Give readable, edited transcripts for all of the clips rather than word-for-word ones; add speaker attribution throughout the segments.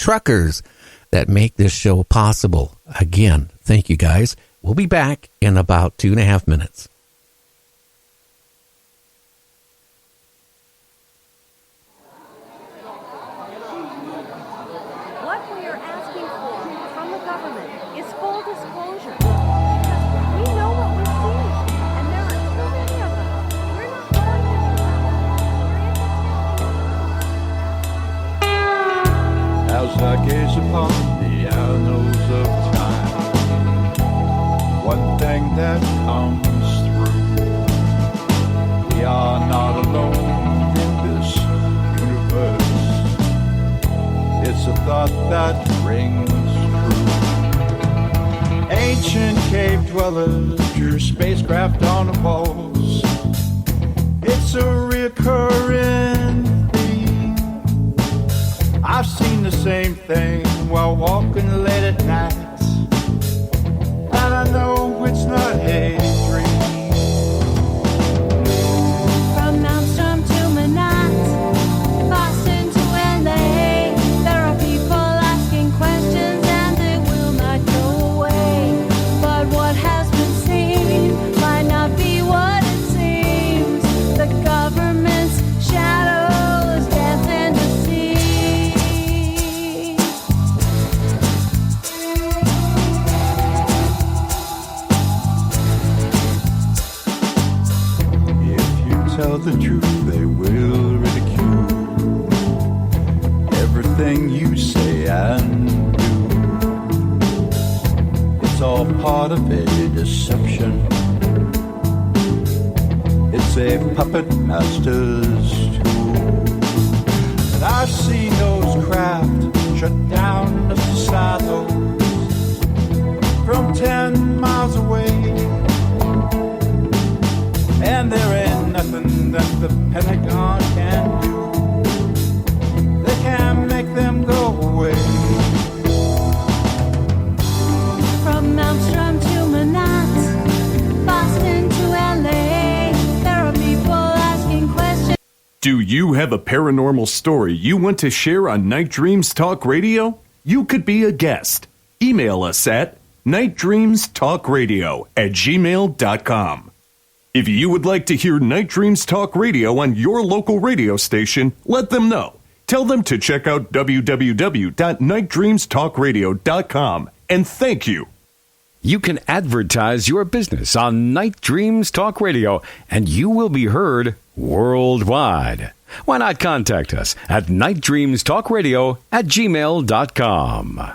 Speaker 1: truckers that make this show possible. Again, thank you guys. We'll be back in about 2.5 minutes.
Speaker 2: What we are asking for from the government is full disclosure. We know what we're seeing, and there are too many of us. We're not going to.
Speaker 3: As I gaze upon the annals of time, one thing that comes through: we are not alone in this universe. It's a thought that rings true. Ancient cave dwellers drew spacecraft on the walls. It's a recurring theme. I've seen the same thing while walking late at night, and I know it's not a dream.
Speaker 2: From Malmstrom to Manhattan, Boston to LA, there are people asking questions and they will not go away. But what has been seen might not be what it seems. The government's shadows dance in the sea.
Speaker 3: If you tell the truth, they will ridicule everything you say and do. It's all part of a deception. It's a puppet master's tool. And I've seen those craft shut down the silos from 10 miles away. And there ain't nothing that the Pentagon can do. They can't make them go away.
Speaker 2: From Malmstrom to Manhattan, Boston to LA, there are people asking questions.
Speaker 4: Do you have a paranormal story you want to share on Night Dreams Talk Radio? You could be a guest. Email us at nightdreamstalkradio@gmail.com. If you would like to hear Night Dreams Talk Radio on your local radio station, let them know. Tell them to check out www.nightdreamstalkradio.com, and thank you.
Speaker 5: You can advertise your business on Night Dreams Talk Radio, and you will be heard worldwide. Why not contact us at nightdreamstalkradio@gmail.com.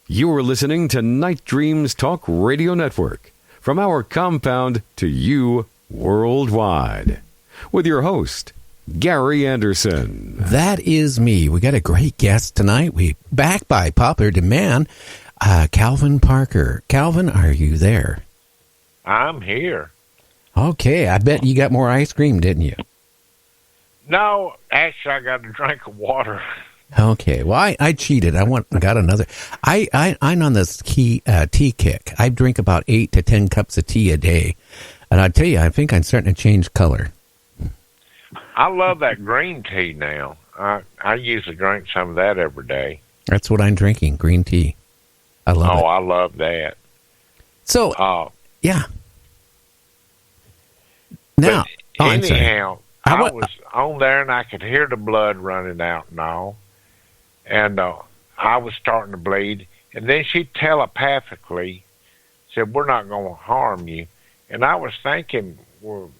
Speaker 5: You are listening to Night Dreams Talk Radio Network, from our compound to you worldwide, with your host, Gary Anderson.
Speaker 1: That is me. We got a great guest tonight. We back by popular demand, Calvin Parker. Calvin, are you there?
Speaker 6: I'm here.
Speaker 1: Okay, I bet you got more ice cream, didn't you?
Speaker 6: No, actually, I got a drink of water.
Speaker 1: Okay, well, I cheated. Got another. I'm on this tea kick. I drink about 8 to 10 cups of tea a day, and I tell you, I think I'm starting to change color.
Speaker 6: I love that green tea now. I usually drink some of that every day.
Speaker 1: That's what I'm drinking, green tea. I love it.
Speaker 6: Oh, I love that.
Speaker 1: So, yeah. Now,
Speaker 6: anyhow, I was on there and I could hear the blood running out and all. And I was starting to bleed. And then she telepathically said, "We're not going to harm you." And I was thinking, well,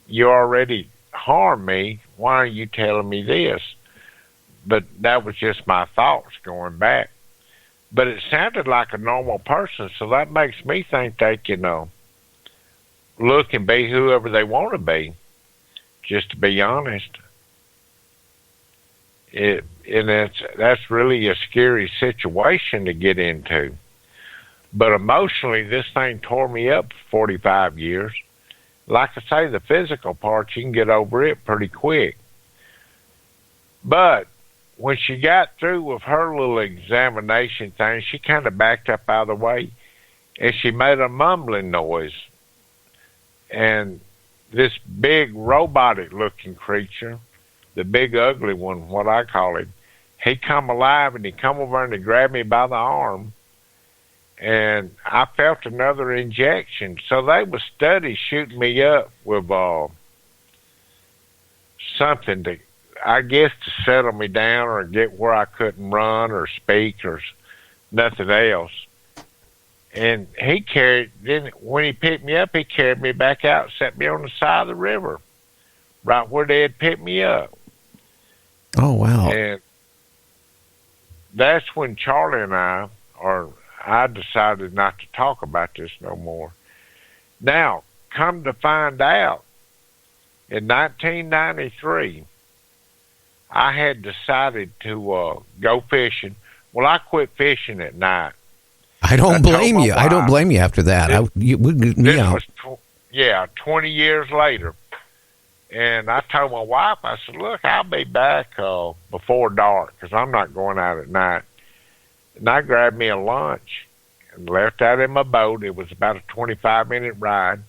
Speaker 6: you already harmed me. Why are you telling me this? But that was just my thoughts going back. But it sounded like a normal person, so that makes me think they can look and be whoever they want to be, just to be honest. That's really a scary situation to get into. But emotionally, this thing tore me up for 45 years. Like I say, the physical part, you can get over it pretty quick. But when she got through with her little examination thing, she kind of backed up out of the way, and she made a mumbling noise. And this big robotic-looking creature the big ugly one, what I call him, he come alive and he come over and he grabbed me by the arm, and I felt another injection. So they was studies shooting me up with something to, I guess, to settle me down or get where I couldn't run or speak or nothing else. And then when he picked me up, he carried me back out, set me on the side of the river, right where they had picked me up.
Speaker 1: Oh, wow.
Speaker 6: And that's when Charlie and I decided not to talk about this no more. Now, come to find out, in 1993, I had decided to go fishing. Well, I quit fishing at night.
Speaker 1: I don't blame you. I don't blame you after that.
Speaker 6: This was 20 years later. And I told my wife, I said, look, I'll be back before dark because I'm not going out at night. And I grabbed me a lunch and left out in my boat. It was about a 25-minute ride.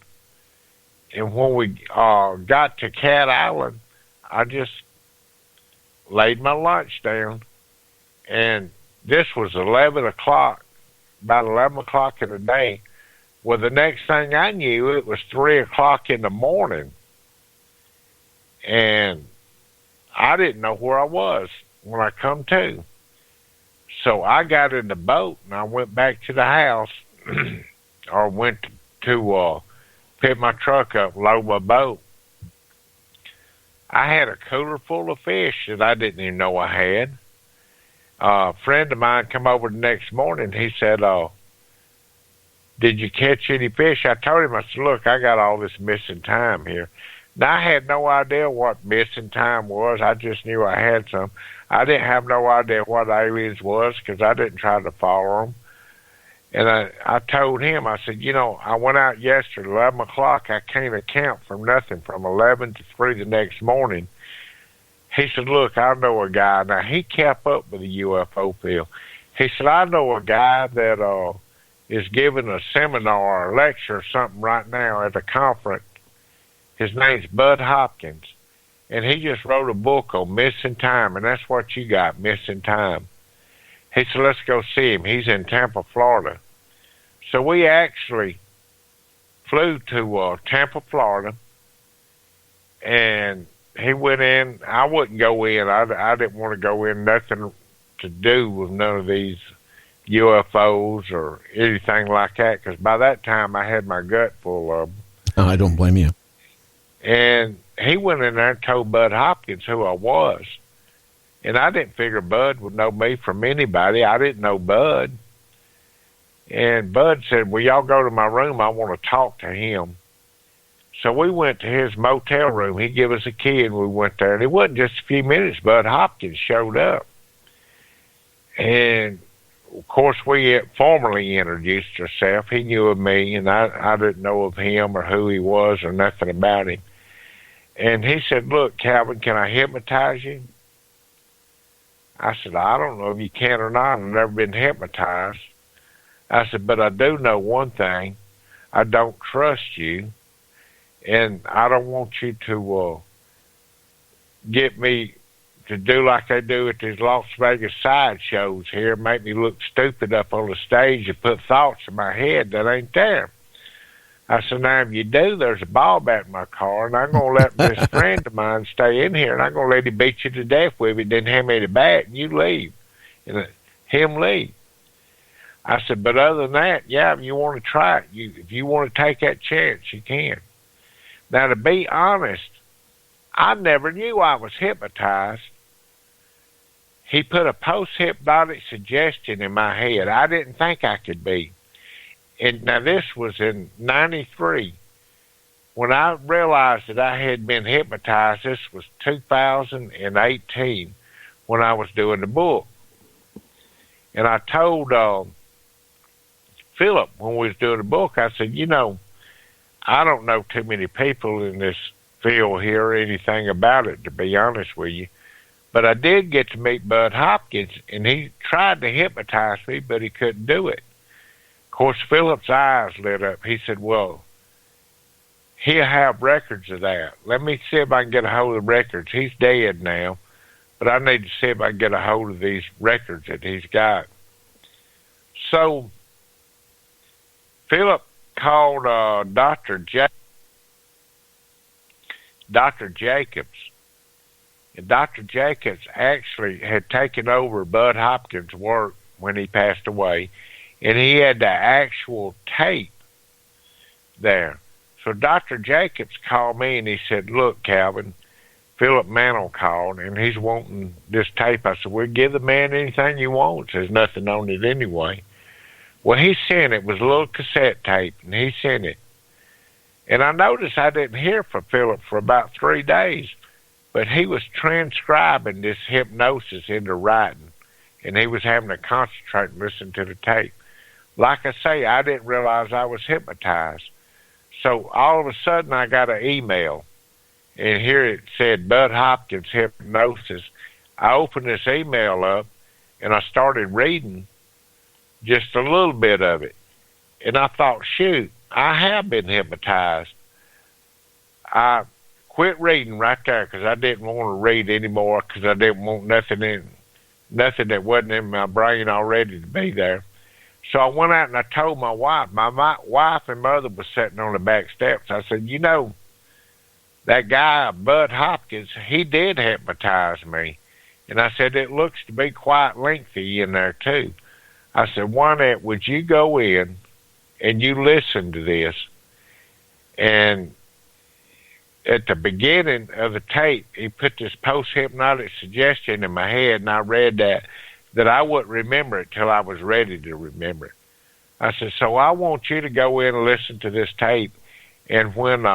Speaker 6: And when we got to Cat Island, I just laid my lunch down. And this was 11 o'clock, about 11 o'clock in the day. Well, the next thing I knew, it was 3 o'clock in the morning. And I didn't know where I was when I come to. So I got in the boat and I went back to the house or went to pick my truck up, load my boat. I had a cooler full of fish that I didn't even know I had. A friend of mine come over the next morning. He said, did you catch any fish? I told him, I said, look, I got all this missing time here. Now, I had no idea what missing time was. I just knew I had some. I didn't have no idea what aliens was because I didn't try to follow them. And I told him, I said, I went out yesterday, 11 o'clock. I can't account for nothing from 11 to 3 the next morning. He said, look, I know a guy. Now, he kept up with the UFO field. He said, I know a guy that is giving a seminar or a lecture or something right now at a conference. His name's Bud Hopkins, and he just wrote a book on missing time, and that's what you got, missing time. He said, let's go see him. He's in Tampa, Florida. So we actually flew to Tampa, Florida, and he went in. I wouldn't go in. I didn't want to go in, nothing to do with none of these UFOs or anything like that, because by that time I had my gut full of them.
Speaker 1: Oh, I don't blame you.
Speaker 6: And he went in there and told Bud Hopkins who I was. And I didn't figure Bud would know me from anybody. I didn't know Bud. And Bud said, well, y'all go to my room. I want to talk to him. So we went to his motel room. He gave us a key, and we went there. And it wasn't just a few minutes. Bud Hopkins showed up. And, of course, we formally introduced ourselves. He knew of me, and I didn't know of him or who he was or nothing about him. And he said, look, Calvin, can I hypnotize you? I said, I don't know if you can or not. I've never been hypnotized. I said, but I do know one thing. I don't trust you, and I don't want you to get me to do like they do at these Las Vegas sideshows here, make me look stupid up on the stage and put thoughts in my head that ain't there. I said, now, if you do, there's a ball bat in my car, and I'm going to let this friend of mine stay in here, and I'm going to let him beat you to death with it, then hand me the bat, and you leave. And him leave. I said, but other than that, yeah, if you want to try it, if you want to take that chance, you can. Now, to be honest, I never knew I was hypnotized. He put a post-hypnotic suggestion in my head. I didn't think I could be. And now this was in 93. When I realized that I had been hypnotized, this was 2018 when I was doing the book. And I told Philip when we was doing the book, I said, I don't know too many people in this field here or anything about it, to be honest with you. But I did get to meet Bud Hopkins, and he tried to hypnotize me, but he couldn't do it. Of course, Philip's eyes lit up. He said, well, he'll have records of that. Let me see if I can get a hold of the records. He's dead now, but I need to see if I can get a hold of these records that he's got. So Philip called Dr. Jacobs. And Dr. Jacobs actually had taken over Bud Hopkins' work when he passed away, and he had the actual tape there. So Dr. Jacobs called me, and he said, look, Calvin, Philip Mantle called, and he's wanting this tape. I said, well, give the man anything you want. There's nothing on it anyway. Well, he sent it. It was a little cassette tape, and he sent it. And I noticed I didn't hear from Philip for about 3 days, but he was transcribing this hypnosis into writing, and he was having to concentrate and listen to the tape. Like I say, I didn't realize I was hypnotized. So all of a sudden I got an email, and here it said Bud Hopkins hypnosis. I opened this email up, and I started reading just a little bit of it. And I thought, shoot, I have been hypnotized. I quit reading right there because I didn't want to read anymore because I didn't want nothing that wasn't in my brain already to be there. So I went out and I told my wife. My wife and mother was sitting on the back steps. I said, you know, that guy, Bud Hopkins, he did hypnotize me. And I said, it looks to be quite lengthy in there, too. I said, Juanette, would you go in and you listen to this? And at the beginning of the tape, he put this post-hypnotic suggestion in my head, and I read that I wouldn't remember it till I was ready to remember it. I said, so I want you to go in and listen to this tape, and when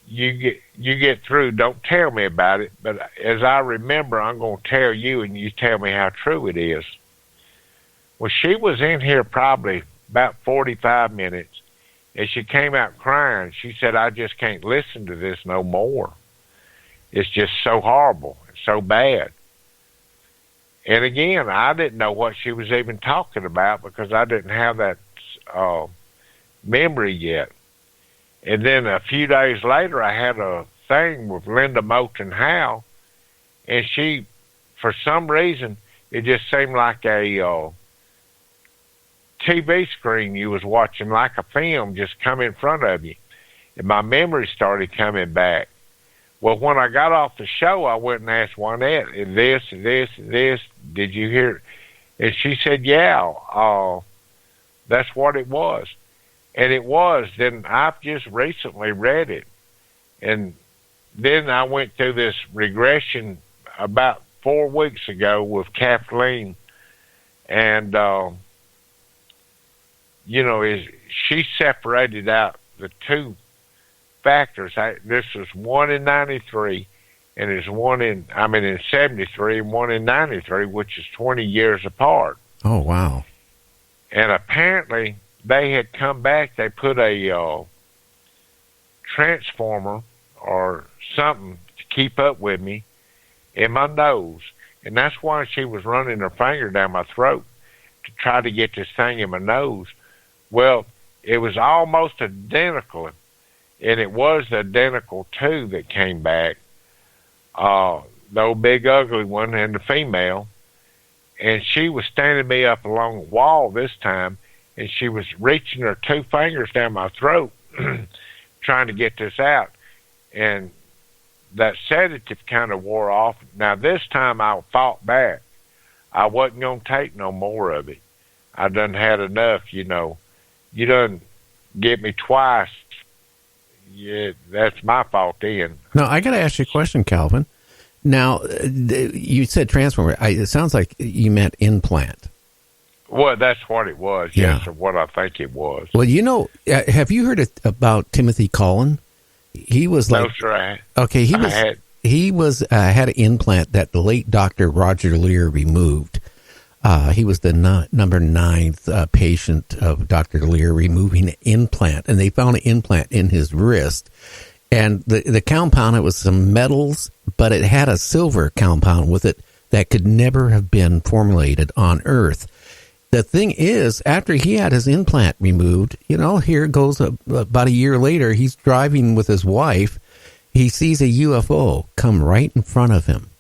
Speaker 6: you get through, don't tell me about it, but as I remember, I'm going to tell you, and you tell me how true it is. Well, she was in here probably about 45 minutes, and she came out crying. She said, I just can't listen to this no more. It's just so horrible, so bad. And again, I didn't know what she was even talking about because I didn't have that memory yet. And then a few days later, I had a thing with Linda Moulton Howe, and she, for some reason, it just seemed like a TV screen you was watching, like a film just come in front of you. And my memory started coming back. Well, when I got off the show, I went and asked Juanette, and this, and this, and this, did you hear it? And she said, yeah, that's what it was. And it was. Then I've just recently read it. And then I went through this regression about 4 weeks ago with Kathleen. And, she separated out the two factors. This was one in 93, and there's one in 73 and one in 93, which is 20 years apart.
Speaker 1: Oh, wow.
Speaker 6: And apparently they had come back, they put a transformer or something to keep up with me in my nose. And that's why she was running her finger down my throat to try to get this thing in my nose. Well, it was almost identical, and it was the identical two that came back, the old big ugly one and the female. And she was standing me up along the wall this time, and she was reaching her two fingers down my throat trying to get this out. And that sedative kind of wore off. Now, this time I fought back. I wasn't going to take no more of it. I done had enough, You done get me twice. Yeah, that's my fault then.
Speaker 1: No, I got to ask you a question, Calvin. Now, you said transformer. It sounds like you meant implant.
Speaker 6: Well, that's what it was.
Speaker 1: Yeah.
Speaker 6: Yes, or what I think it was.
Speaker 1: Well, have you heard about Timothy Cullen? He was like,
Speaker 6: no, sir.
Speaker 1: Okay, he had an implant that the late Dr. Roger Lear removed. He was the number 9th patient of Dr. Lear removing an implant, and they found an implant in his wrist. And the compound, it was some metals, but it had a silver compound with it that could never have been formulated on Earth. the thing is, after he had his implant removed, here goes about a year later, he's driving with his wife. He sees a UFO come right in front of him.